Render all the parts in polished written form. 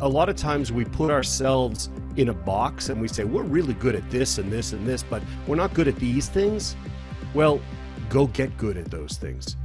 A lot of times we put ourselves in a box and we say, we're really good at this and this and this, but we're not good at these things. Well, go get good at those things.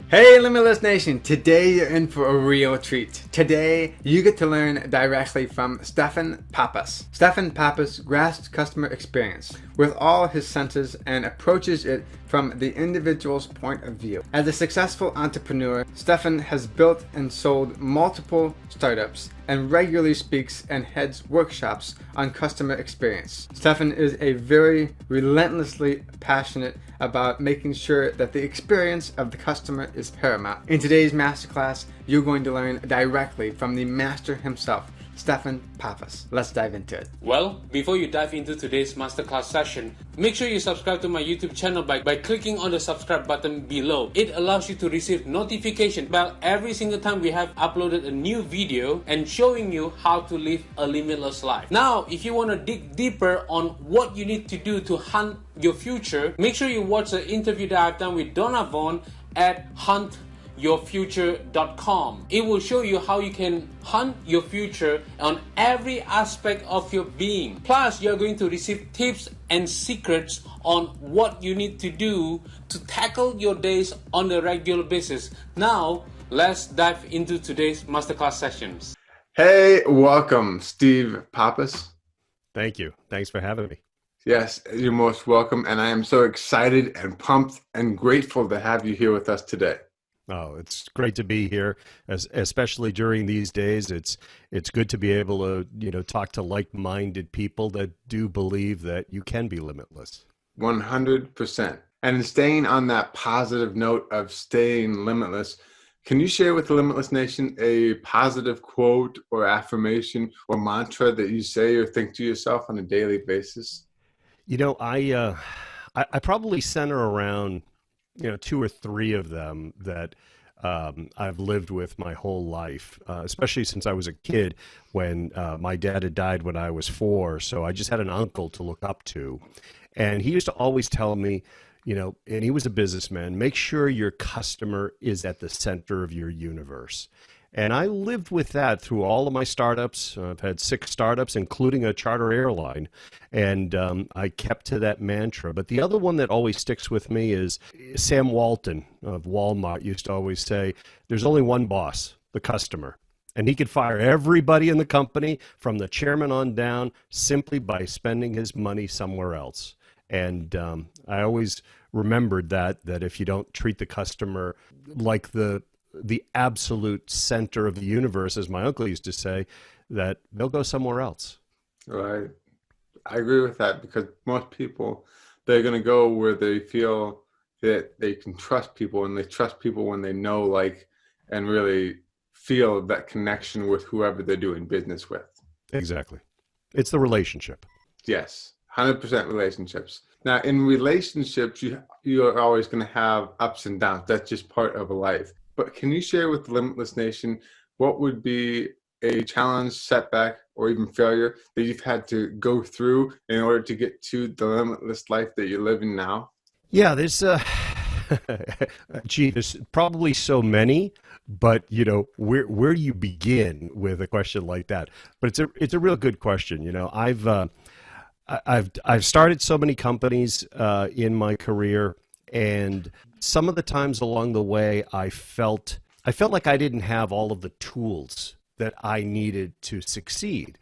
Hey Limitless Nation, today you're in for a real treat. Today you get to learn directly from Stefan Pappas. Stefan Pappas grasps customer experience with all his senses and approaches it from the individual's point of view. As a successful entrepreneur, Stefan has built and sold multiple startups and regularly speaks and heads workshops on customer experience. Stefan is a very relentlessly passionate about making sure that the experience of the customer is paramount. In today's masterclass, you're going to learn directly from the master himself, Stefan Pappas. Let's dive into it. Well, before you dive into today's masterclass session, make sure you subscribe to my YouTube channel by clicking on the subscribe button below. It allows you to receive notification about every single time we have uploaded a new video and showing you how to live a limitless life. Now, if you want to dig deeper on what you need to do to hunt your future, make sure you watch the interview that I've done with Donna Vaughn at huntyourfuture.com. It will show you how you can hunt your future on every aspect of your being. Plus, you're going to receive tips and secrets on what you need to do to tackle your days on a regular basis. Now, let's dive into today's masterclass sessions. Hey, welcome, Steve Pappas. Thank you. Thanks for having me. Yes, you're most welcome, and I am so excited and pumped and grateful to have you here with us today. Oh, it's great to be here, especially during these days. It's good to be able to, talk to like-minded people that do believe that you can be limitless. 100%. And staying on that positive note of staying limitless, can you share with the Limitless Nation a positive quote or affirmation or mantra that you say or think to yourself on a daily basis? I probably center around, 2 or 3 of them that I've lived with my whole life, especially since I was a kid when my dad had died when I was 4. So I just had an uncle to look up to. And he used to always tell me, and he was a businessman, make sure your customer is at the center of your universe. And I lived with that through all of my startups. I've had 6 startups, including a charter airline. And I kept to that mantra. But the other one that always sticks with me is Sam Walton of Walmart used to always say, there's only one boss, the customer. And he could fire everybody in the company from the chairman on down simply by spending his money somewhere else. And I always remembered that if you don't treat the customer like the absolute center of the universe, as my uncle used to say, that they'll go somewhere else. Right. I agree with that because most people, they're going to go where they feel that they can trust people, and they trust people when they know, like, and really feel that connection with whoever they're doing business with. Exactly. It's the relationship. Yes. 100% relationships. Now, in relationships, you are always going to have ups and downs. That's just part of life. But can you share with the Limitless Nation what would be a challenge, setback, or even failure that you've had to go through in order to get to the limitless life that you're living now? Yeah, there's there's probably so many, but where do you begin with a question like that? But it's a real good question. I've started so many companies in my career, and some of the times along the way, I felt like I didn't have all of the tools that I needed to succeed.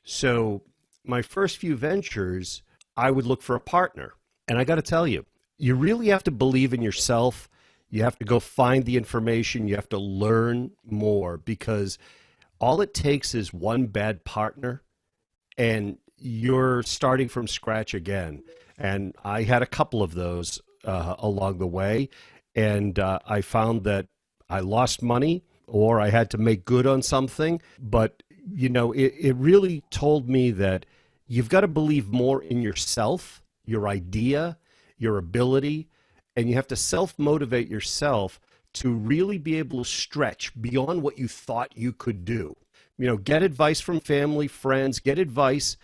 So my first few ventures, I would look for a partner. And I got to tell you, you really have to believe in yourself. You have to go find the information. You have to learn more, because all it takes is one bad partner and you're starting from scratch again. And I had a couple of those along the way. And I found that I lost money or I had to make good on something. But, it really told me that you've got to believe more in yourself, your idea, your ability, and you have to self-motivate yourself to really be able to stretch beyond what you thought you could do. Get advice from family, friends, get advice,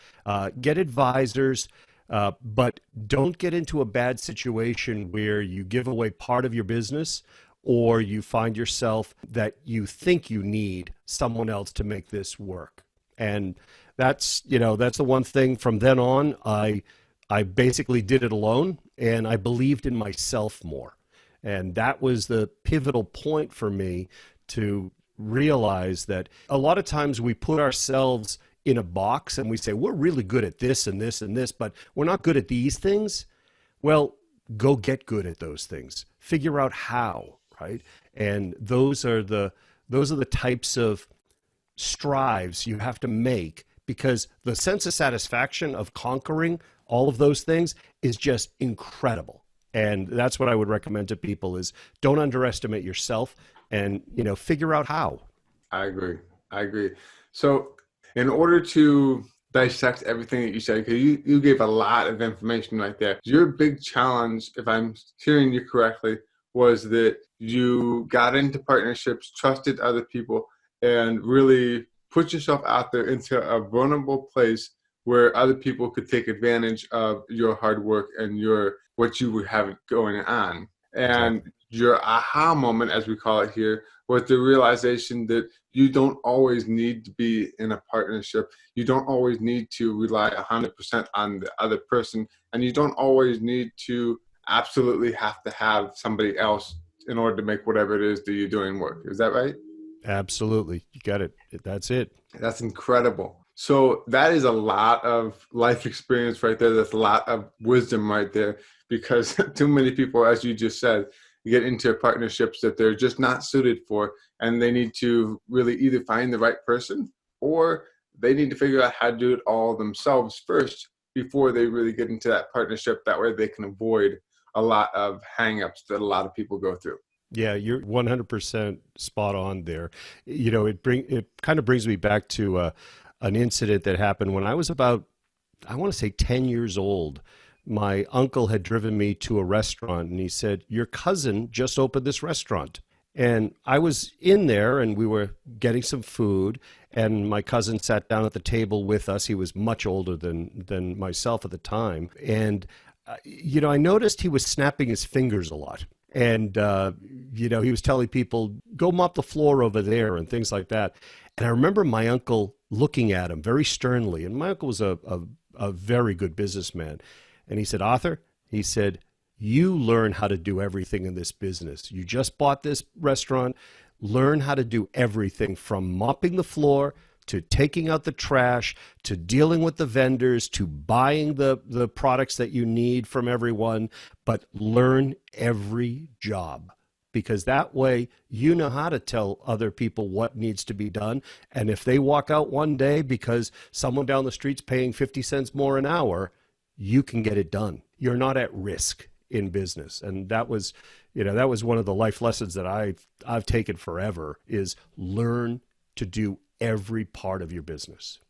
get advisors, But don't get into a bad situation where you give away part of your business or you find yourself that you think you need someone else to make this work. And that's the one thing. From then on, I basically did it alone, and I believed in myself more. And that was the pivotal point for me to realize that a lot of times we put ourselves in a box and we say, we're really good at this and this and this, but we're not good at these things. Well, go get good at those things. Figure out how, right? And those are the types of strives you have to make, because the sense of satisfaction of conquering all of those things is just incredible. And that's what I would recommend to people is don't underestimate yourself and, figure out how. I agree. So in order to dissect everything that you said, because you gave a lot of information right there, your big challenge, if I'm hearing you correctly, was that you got into partnerships, trusted other people, and really put yourself out there into a vulnerable place where other people could take advantage of your hard work and what you would have going on. And your aha moment, as we call it here, was the realization that you don't always need to be in a partnership. You don't always need to rely 100% on the other person. And you don't always need to absolutely have to have somebody else in order to make whatever it is that you're doing work. Is that right? Absolutely. You got it. That's it. That's incredible. So that is a lot of life experience right there. That's a lot of wisdom right there, because too many people, as you just said, get into partnerships that they're just not suited for, and they need to really either find the right person or they need to figure out how to do it all themselves first before they really get into that partnership. That way they can avoid a lot of hangups that a lot of people go through. Yeah, you're 100% spot on there. It kind of brings me back to an incident that happened when I was about, I want to say 10 years old. My uncle had driven me to a restaurant and he said, your cousin just opened this restaurant. And I was in there and we were getting some food, and my cousin sat down at the table with us. He was much older than myself at the time. And, I noticed he was snapping his fingers a lot. And, he was telling people, go mop the floor over there and things like that. And I remember my uncle looking at him very sternly. And my uncle was a very good businessman. And he said, Arthur, he said, you learn how to do everything in this business. You just bought this restaurant. Learn how to do everything from mopping the floor to taking out the trash, to dealing with the vendors, to buying the products that you need from everyone, but learn every job, because that way you know how to tell other people what needs to be done. And if they walk out one day because someone down the street's paying 50 cents more an hour, you can get it done. You're not at risk in business. And that was one of the life lessons that I've taken forever, is learn to do every part of your business.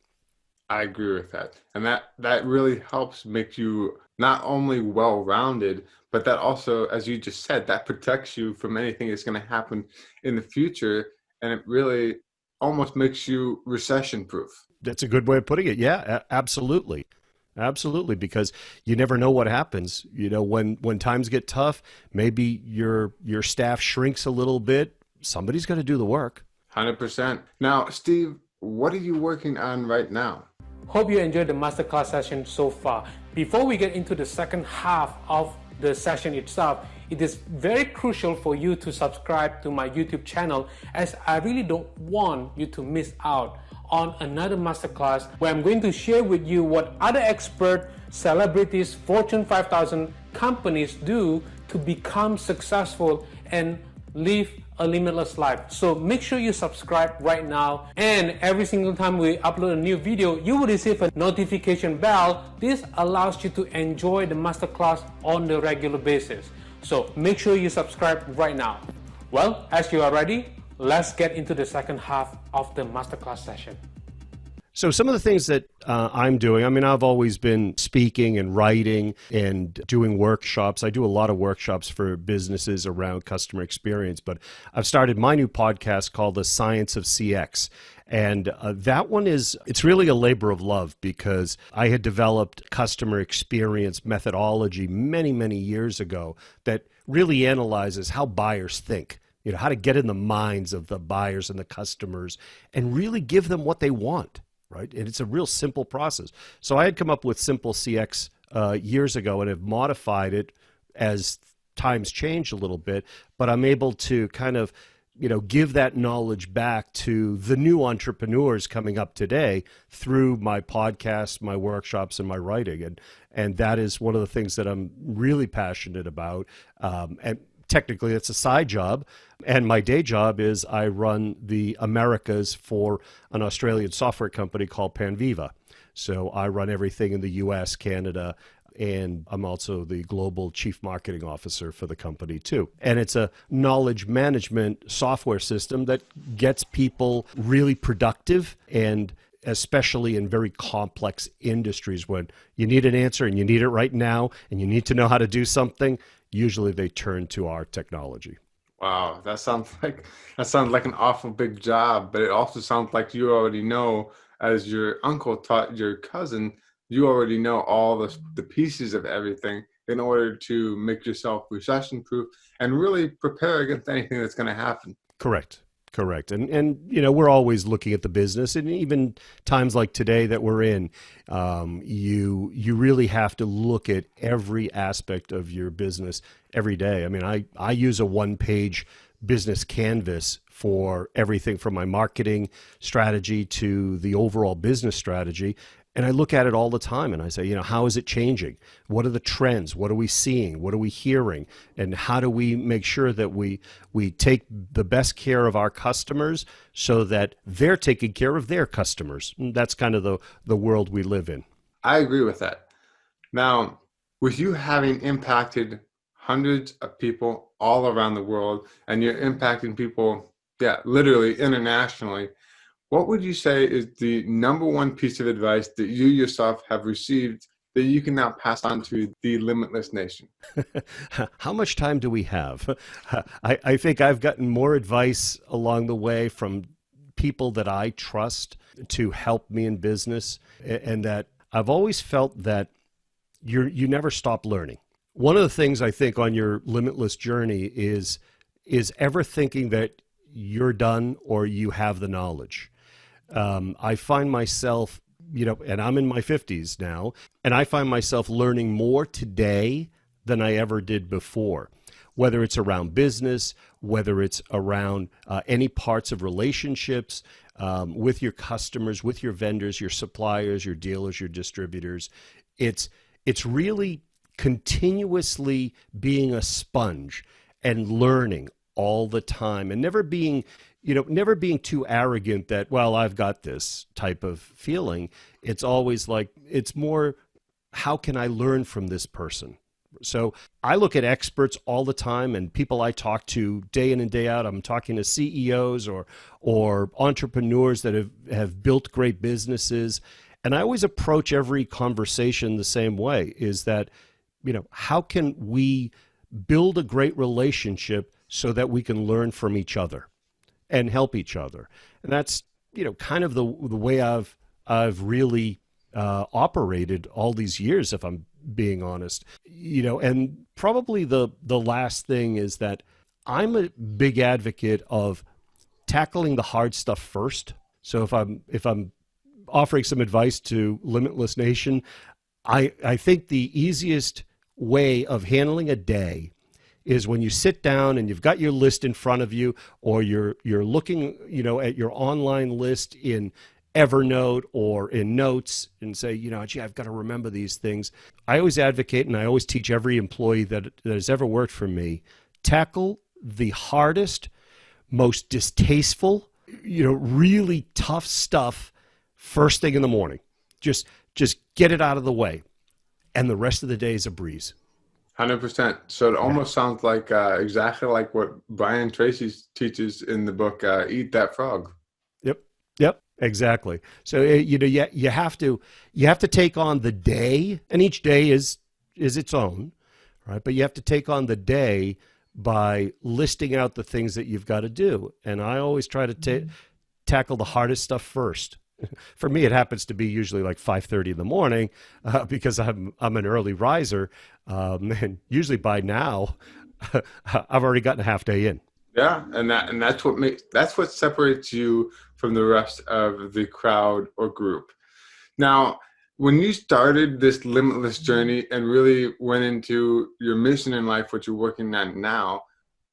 I agree with that. And that really helps make you not only well-rounded, but that also, as you just said, that protects you from anything that's going to happen in the future. And it really almost makes you recession-proof. That's a good way of putting it. Yeah, absolutely. Absolutely, because you never know what happens. When times get tough, maybe your staff shrinks a little bit. Somebody's got to do the work. 100%. Now, Steve, what are you working on right now? Hope you enjoyed the masterclass session so far. Before we get into the second half of the session itself, it is very crucial for you to subscribe to my YouTube channel, as I really don't want you to miss out on another masterclass where I'm going to share with you what other expert celebrities, Fortune 5000 companies do to become successful and live a limitless life. So make sure you subscribe right now, and every single time we upload a new video, you will receive a notification bell. This allows you to enjoy the masterclass on the regular basis. So make sure you subscribe right now. Well, as you are ready, let's get into the second half of the masterclass session. So some of the things that I'm doing, I've always been speaking and writing and doing workshops. I do a lot of workshops for businesses around customer experience, but I've started my new podcast called The Science of CX. And that one it's really a labor of love, because I had developed customer experience methodology many, many years ago that really analyzes how buyers think, how to get in the minds of the buyers and the customers and really give them what they want, right? And it's a real simple process. So I had come up with Simple CX years ago and have modified it as times changed a little bit, but I'm able to kind of give that knowledge back to the new entrepreneurs coming up today through my podcasts, my workshops, and my writing. And that is one of the things that I'm really passionate about. And technically, it's a side job. And my day job is I run the Americas for an Australian software company called Panviva. So I run everything in the US, Canada, and I'm also the global chief marketing officer for the company too. And it's a knowledge management software system that gets people really productive, and especially in very complex industries when you need an answer and you need it right now and you need to know how to do something, usually they turn to our technology. Wow, that sounds like an awful big job, but it also sounds like you already know, as your uncle taught your cousin, you already know all the pieces of everything in order to make yourself recession-proof and really prepare against anything that's going to happen. Correct. And we're always looking at the business, and even times like today that we're in, you really have to look at every aspect of your business every day. I mean, I use a one-page business canvas for everything from my marketing strategy to the overall business strategy. And I look at it all the time and I say, how is it changing? What are the trends? What are we seeing? What are we hearing? And how do we make sure that we take the best care of our customers so that they're taking care of their customers? And that's kind of the world we live in. I agree with that. Now, with you having impacted hundreds of people all around the world, and you're impacting people, literally internationally, what would you say is the number one piece of advice that you yourself have received that you can now pass on to the Limitless Nation? How much time do we have? I think I've gotten more advice along the way from people that I trust to help me in business, and that I've always felt that you never stop learning. One of the things I think on your limitless journey is ever thinking that you're done or you have the knowledge. I find myself, and I'm in my 50s now, and I find myself learning more today than I ever did before, whether it's around business, whether it's around any parts of relationships with your customers, with your vendors, your suppliers, your dealers, your distributors. It's really continuously being a sponge and learning all the time, and never being too arrogant that, well, I've got this type of feeling. It's always like, it's more, how can I learn from this person? So I look at experts all the time, and people I talk to day in and day out. I'm talking to CEOs or entrepreneurs that have built great businesses. And I always approach every conversation the same way, is that, how can we build a great relationship so that we can learn from each other and help each other? And that's, kind of the way I've really operated all these years, if I'm being honest. And probably the last thing is that I'm a big advocate of tackling the hard stuff first. So if I'm offering some advice to Limitless Nation, I think the easiest way of handling a day is when you sit down and you've got your list in front of you, or you're looking, at your online list in Evernote or in Notes, and say, gee, I've got to remember these things. I always advocate, and I always teach every employee that has ever worked for me, tackle the hardest, most distasteful, really tough stuff first thing in the morning. Just get it out of the way, and the rest of the day is a breeze. 100%. So it almost sounds like exactly like what Brian Tracy teaches in the book, Eat That Frog. Yep, exactly. So you have to take on the day, and each day is its own, right? But you have to take on the day by listing out the things that you've got to do. And I always try to tackle the hardest stuff first. For me, it happens to be usually like 5:30 in the morning because I'm an early riser, and usually by now I've already gotten a half day in. Yeah, and that's what separates you from the rest of the crowd or group. Now, when you started this limitless journey and really went into your mission in life, what you're working on now,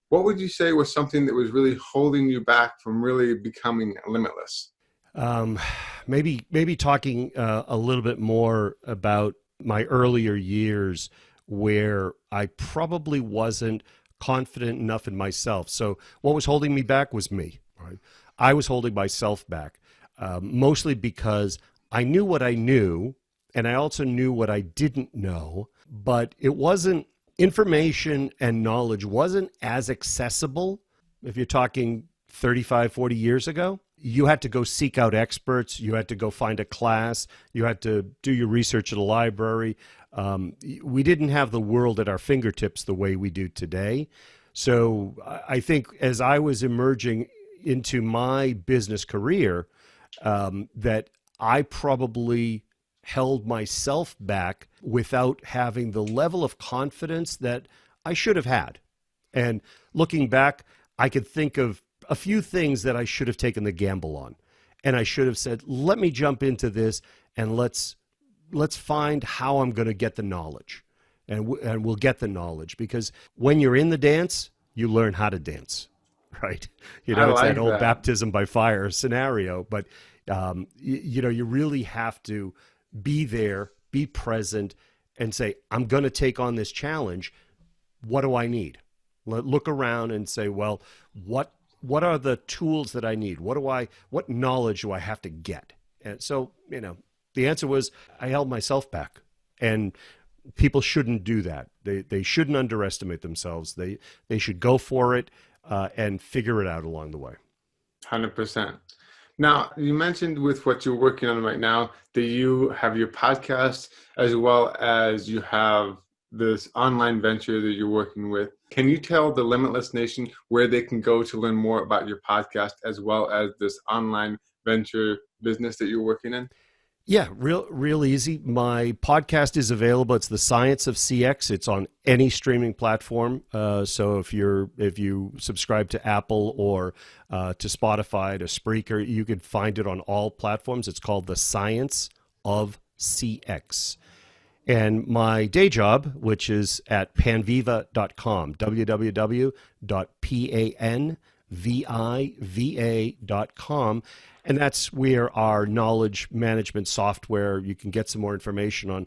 what would you say was something that was really holding you back from really becoming limitless? Um, maybe talking a little bit more about my earlier years where I probably wasn't confident enough in myself. So what was holding me back was me. Right? I was holding myself back, mostly because I knew what I knew, and I also knew what I didn't know, but it wasn't, information and knowledge wasn't as accessible. If you're talking 35, 40 years ago, you had to go seek out experts. You had to go find a class. You had to do your research at a library. We didn't have the world at our fingertips the way we do today. So I think as I was emerging into my business career, that I probably held myself back without having the level of confidence that I should have had. And looking back, I could think of a few things that I should have taken the gamble on. And I should have said, let me jump into this and let's find how I'm going to get the knowledge. And we'll get the knowledge, because when you're in the dance, you learn how to dance, right? You know, it's like that old that. baptism by fire scenario, but you really have to be there, be present, and say, I'm going to take on this challenge. What do I need? Look around and say, well, what are the tools that I need? What knowledge do I have to get? And so, the answer was I held myself back, and people shouldn't do that. They shouldn't underestimate themselves. They should go for it and figure it out along the way. 100%. Now, you mentioned with what you're working on right now that you have your podcast as well as you have this online venture that you're working with. Can you tell the Limitless Nation where they can go to learn more about your podcast as well as this online venture business that you're working in? Yeah, real easy. My podcast is available. It's The Science of CX. It's on any streaming platform. So if you subscribe to Apple or to Spotify, to Spreaker, you could find it on all platforms. It's called The Science of CX. And my day job, which is at panviva.com, www.panviva.com. And that's where our knowledge management software, you can get some more information on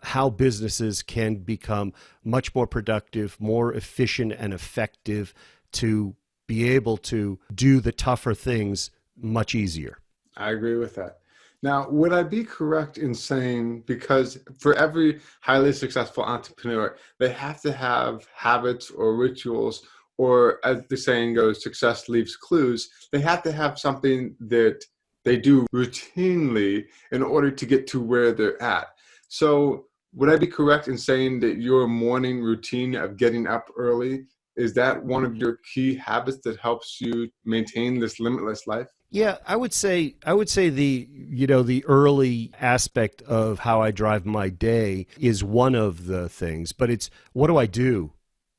how businesses can become much more productive, more efficient and effective to be able to do the tougher things much easier. I agree with that. Now, would I be correct in saying, because for every highly successful entrepreneur, they have to have habits or rituals, or as the saying goes, success leaves clues, they have to have something that they do routinely in order to get to where they're at. So would I be correct in saying that your morning routine of getting up early, is that one of your key habits that helps you maintain this limitless life? Yeah, I would say the early aspect of how I drive my day is one of the things, but it's what do I do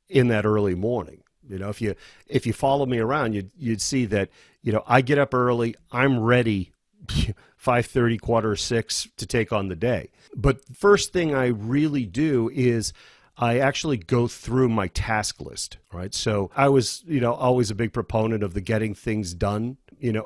in that early morning? If you follow me around, you'd see that I get up early, I'm ready 5:30, 5:45 to take on the day. But first thing I really do is I actually go through my task list, right? So I was, always a big proponent of the getting things done,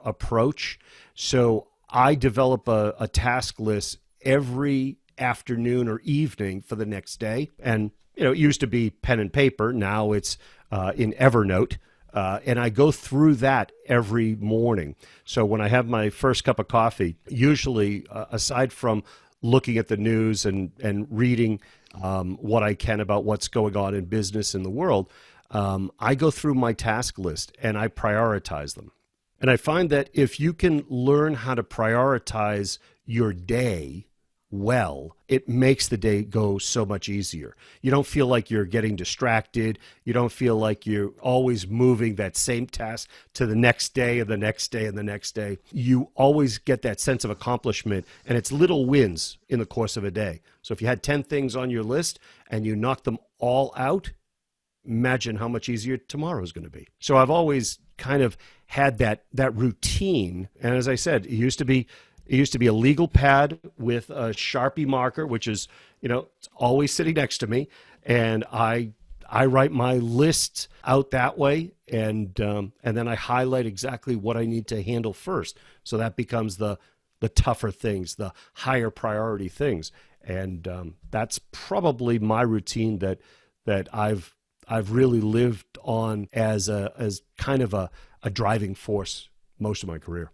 approach. So I develop a task list every afternoon or evening for the next day. And, it used to be pen and paper. Now it's in Evernote. And I go through that every morning. So when I have my first cup of coffee, usually aside from looking at the news and reading what I can about what's going on in business in the world, I go through my task list and I prioritize them. And I find that if you can learn how to prioritize your day, well, it makes the day go so much easier. You don't feel like you're getting distracted. You don't feel like you're always moving that same task to the next day and the next day and the next day. You always get that sense of accomplishment, and it's little wins in the course of a day. So if you had 10 things on your list and you knock them all out, imagine how much easier tomorrow is going to be. So I've always kind of had that routine. And as I said, it used to be a legal pad with a Sharpie marker, which is, it's always sitting next to me. And I write my lists out that way. And then I highlight exactly what I need to handle first. So that becomes the tougher things, the higher priority things. And that's probably my routine that I've really lived on as kind of a driving force most of my career.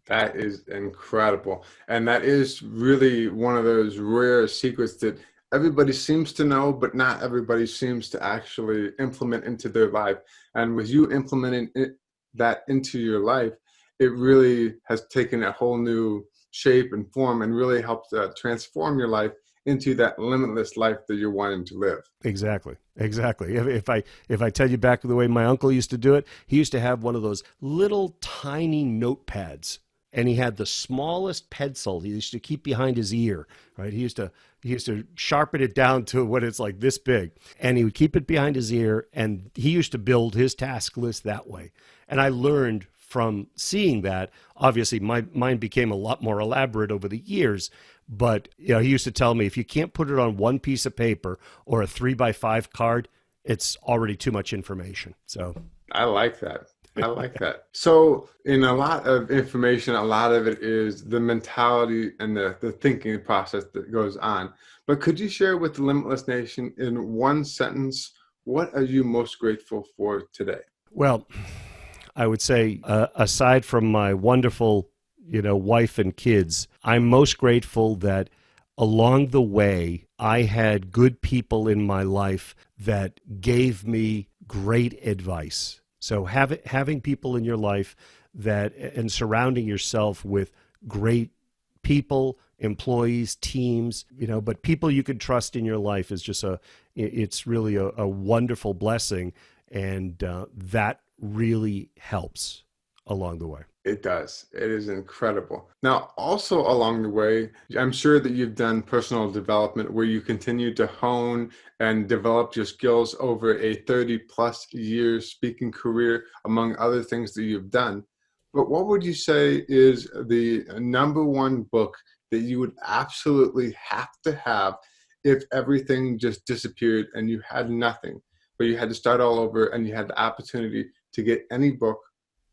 That is incredible. And that is really one of those rare secrets that everybody seems to know, but not everybody seems to actually implement into their life. And with you implementing that into your life, it really has taken a whole new shape and form and really helped transform your life into that limitless life that you're wanting to live. Exactly. If I tell you back the way my uncle used to do it, he used to have one of those little tiny notepads, and he had the smallest pencil he used to keep behind his ear, right? He used to sharpen it down to what it's like this big, and he would keep it behind his ear, and he used to build his task list that way. And I learned from seeing that. Obviously, mine became a lot more elaborate over the years, but he used to tell me, if you can't put it on one piece of paper or a 3x5 card, it's already too much information. So I like that. So in a lot of information, a lot of it is the mentality and the thinking process that goes on. But could you share with the Limitless Nation in one sentence, what are you most grateful for today? Well, I would say, aside from my wonderful, wife and kids, I'm most grateful that along the way, I had good people in my life that gave me great advice. So having people in your life and surrounding yourself with great people, employees, teams, but people you can trust in your life is just it's really a wonderful blessing. And that really helps along the way. It does. It is incredible. Now, also along the way, I'm sure that you've done personal development where you continue to hone and develop your skills over a 30 plus year speaking career, among other things that you've done. But what would you say is the number one book that you would absolutely have to have if everything just disappeared and you had nothing, but you had to start all over and you had the opportunity to get any book?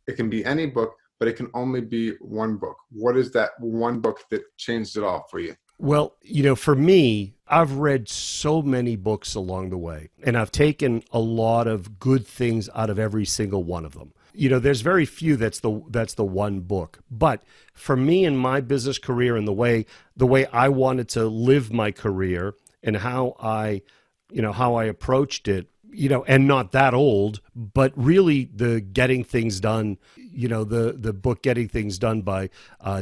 It can be any book, but it can only be one book. What is that one book that changed it all for you? Well, for me, I've read so many books along the way, and I've taken a lot of good things out of every single one of them. There's very few that's the one book. But for me in my business career and the way I wanted to live my career and how I approached it, and not that old, but really the Getting Things Done, the book Getting Things Done by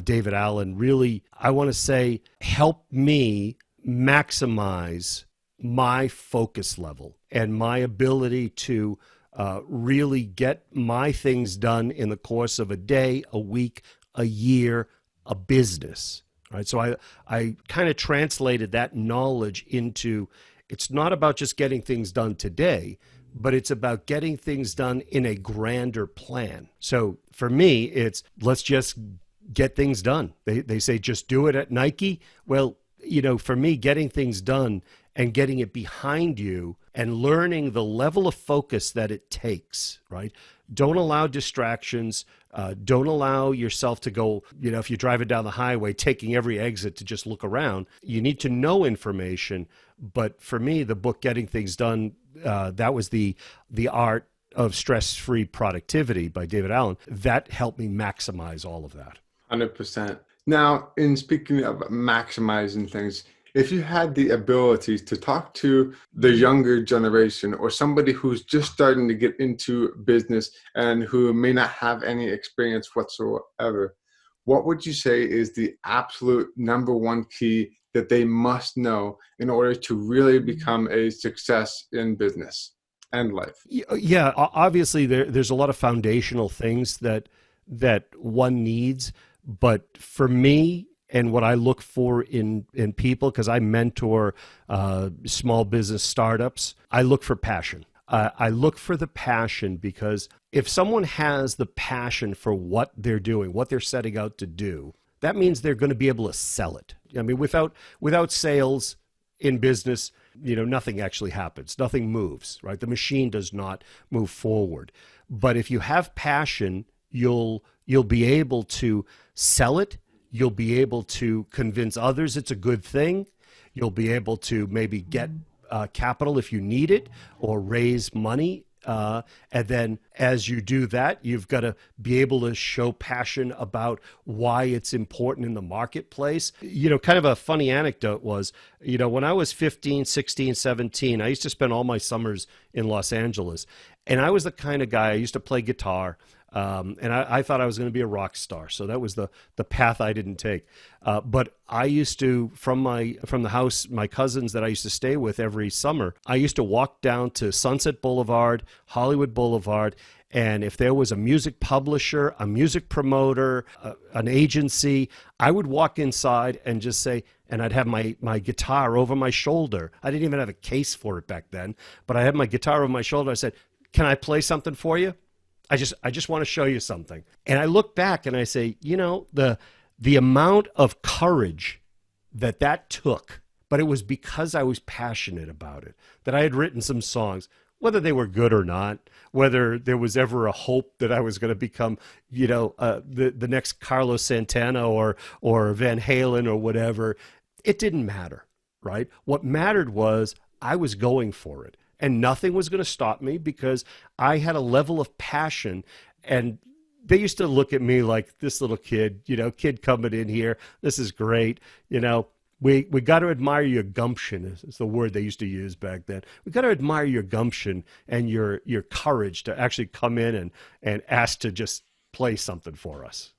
David Allen, really, I want to say, helped me maximize my focus level and my ability to really get my things done in the course of a day, a week, a year, a business. Right? So I kind of translated that knowledge into, it's not about just getting things done today, but it's about getting things done in a grander plan. So for me, it's let's just get things done. They say just do it at Nike. Well, for me, getting things done and getting it behind you and learning the level of focus that it takes, right? Don't allow distractions. Don't allow yourself to go, if you're driving down the highway, taking every exit to just look around. You need to know information. But for me, the book Getting Things Done, that was the art of stress-free productivity by David Allen. That helped me maximize all of that. 100%. Now, in speaking of maximizing things, if you had the ability to talk to the younger generation or somebody who's just starting to get into business and who may not have any experience whatsoever, what would you say is the absolute number one key that they must know in order to really become a success in business and life? Yeah, obviously there's a lot of foundational things that one needs, but for me and what I look for in people, because I mentor small business startups, I look for passion. I look for the passion because if someone has the passion for what they're doing, what they're setting out to do, that means they're going to be able to sell it. I mean, without sales in business, nothing actually happens. Nothing moves, right? The machine does not move forward. But if you have passion, you'll be able to sell it. You'll be able to convince others it's a good thing. You'll be able to maybe get capital if you need it or raise money. And then as you do that, you've got to be able to show passion about why it's important in the marketplace. Kind of a funny anecdote was, when I was 15, 16, 17, I used to spend all my summers in Los Angeles. And I was the kind of guy, I used to play guitar. And I thought I was going to be a rock star. So that was the path I didn't take. But I used to, from the house, my cousins that I used to stay with every summer, I used to walk down to Sunset Boulevard, Hollywood Boulevard, and if there was a music publisher, a music promoter, an agency, I would walk inside and just say, and I'd have my guitar over my shoulder. I didn't even have a case for it back then, but I had my guitar over my shoulder. I said, "Can I play something for you? I just want to show you something." And I look back and I say, the amount of courage that took, but it was because I was passionate about it, that I had written some songs, whether they were good or not, whether there was ever a hope that I was going to become, the next Carlos Santana or Van Halen or whatever. It didn't matter, right? What mattered was I was going for it. And nothing was going to stop me because I had a level of passion. And they used to look at me like this little kid, kid coming in here. This is great. We got to admire your gumption is the word they used to use back then. We got to admire your gumption and your courage to actually come in and ask to just play something for us.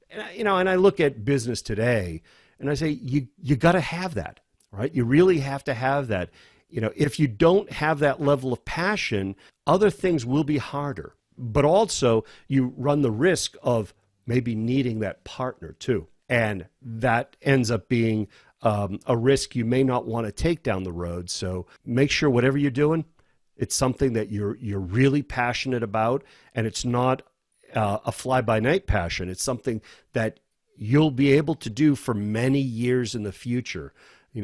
And I look at business today and I say, you got to have that, right? You really have to have that. If you don't have that level of passion, other things will be harder. But also, you run the risk of maybe needing that partner too. And that ends up being a risk you may not want to take down the road. So make sure whatever you're doing, it's something that you're really passionate about. And it's not a fly-by-night passion. It's something that you'll be able to do for many years in the future.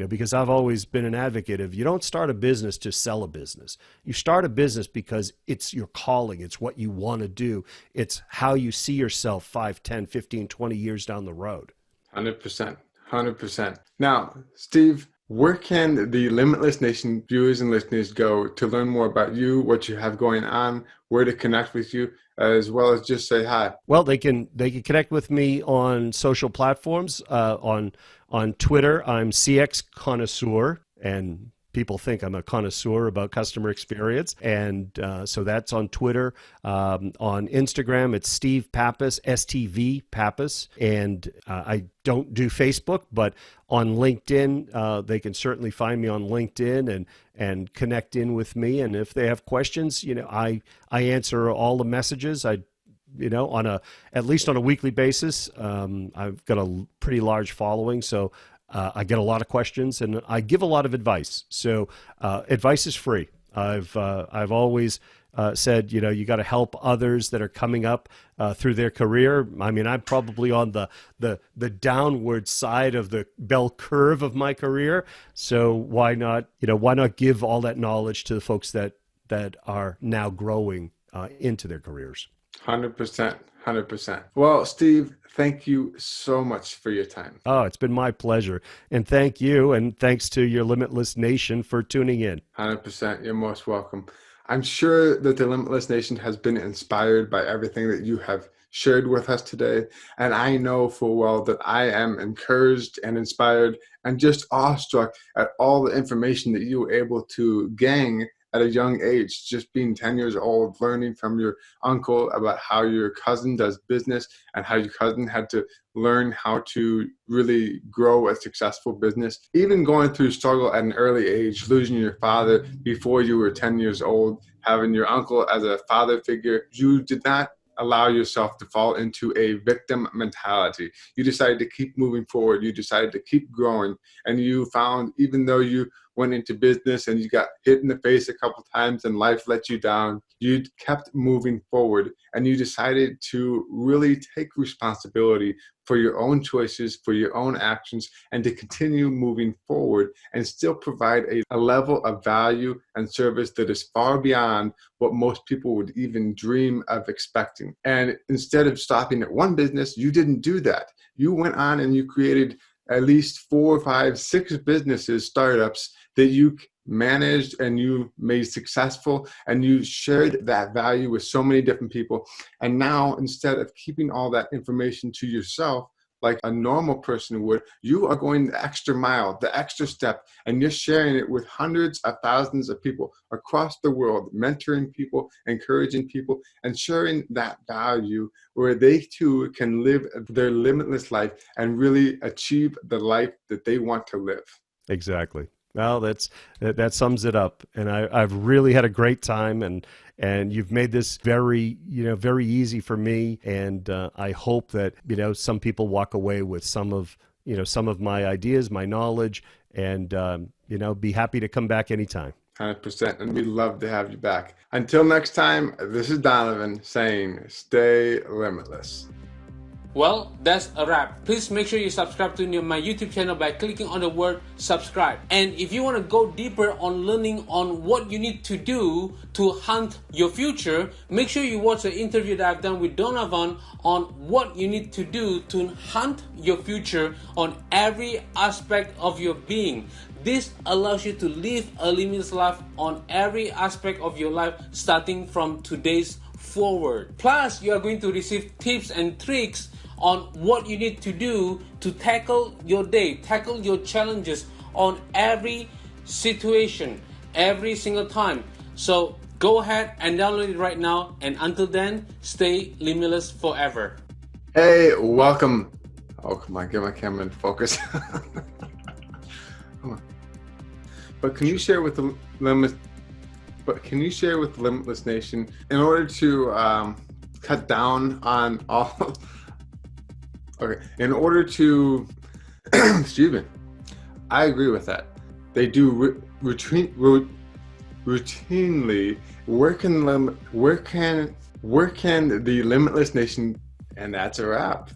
Because I've always been an advocate of you don't start a business to sell a business. You start a business because it's your calling. It's what you want to do. It's how you see yourself 5, 10, 15, 20 years down the road. 100%. 100%. Now, Steve, where can the Limitless Nation viewers and listeners go to learn more about you, what you have going on, where to connect with you, as well as just say hi? Well, they can connect with me on social platforms. On Twitter, I'm CX Connoisseur, and people think I'm a connoisseur about customer experience. And so that's on Twitter. On Instagram, it's Steve Pappas, STV Pappas. And I don't do Facebook, but on LinkedIn, they can certainly find me on LinkedIn and connect in with me. And if they have questions, I answer all the messages. At least on a weekly basis. I've got a pretty large following, so I get a lot of questions and I give a lot of advice. So advice is free. I've always said, you got to help others that are coming up through their career. I mean, I'm probably on the downward side of the bell curve of my career. So why not give all that knowledge to the folks that are now growing into their careers? 100%. 100%. Well, Steve, thank you so much for your time. Oh, it's been my pleasure. And thank you. And thanks to your Limitless Nation for tuning in. 100%. You're most welcome. I'm sure that the Limitless Nation has been inspired by everything that you have shared with us today. And I know full well that I am encouraged and inspired and just awestruck at all the information that you were able to gain at a young age, just being 10 years old, learning from your uncle about how your cousin does business and how your cousin had to learn how to really grow a successful business. Even going through struggle at an early age, losing your father before you were 10 years old, having your uncle as a father figure, you did not allow yourself to fall into a victim mentality. You decided to keep moving forward. You decided to keep growing. And you found, even though you went into business and you got hit in the face a couple times and life let you down, you kept moving forward, and you decided to really take responsibility for your own choices, for your own actions, and to continue moving forward and still provide a level of value and service that is far beyond what most people would even dream of expecting. And instead of stopping at one business, you didn't do that. You went on and you created at least 4, 5, 6 businesses, startups that you managed and you made successful, and you shared that value with so many different people. And now, instead of keeping all that information to yourself like a normal person would, you are going the extra mile, the extra step, and you're sharing it with hundreds of thousands of people across the world, mentoring people, encouraging people, and sharing that value where they too can live their limitless life and really achieve the life that they want to live. Exactly. Well, that sums it up. And I've really had a great time, and you've made this very easy for me. And I hope that, some people walk away with some of my ideas, my knowledge, and, be happy to come back anytime. 100%. And we'd love to have you back. Until next time, this is Donovan saying, stay limitless. Well, that's a wrap. Please make sure you subscribe to my YouTube channel by clicking on the word subscribe. And if you want to go deeper on learning on what you need to do to hunt your future, make sure you watch the interview that I've done with Donovan on what you need to do to hunt your future on every aspect of your being. This allows you to live a limitless life on every aspect of your life, starting from today's forward. Plus, you are going to receive tips and tricks on what you need to do to tackle your day, tackle your challenges on every situation, every single time. So go ahead and download it right now. And until then, stay limitless forever. Hey, welcome. Oh, come on, get my camera in focus. Come on. But can you share with the Limitless Nation, in order to cut down on all? Okay, in order to, excuse me, I agree with that. They do routinely. Where can the Limitless Nation? And that's a wrap.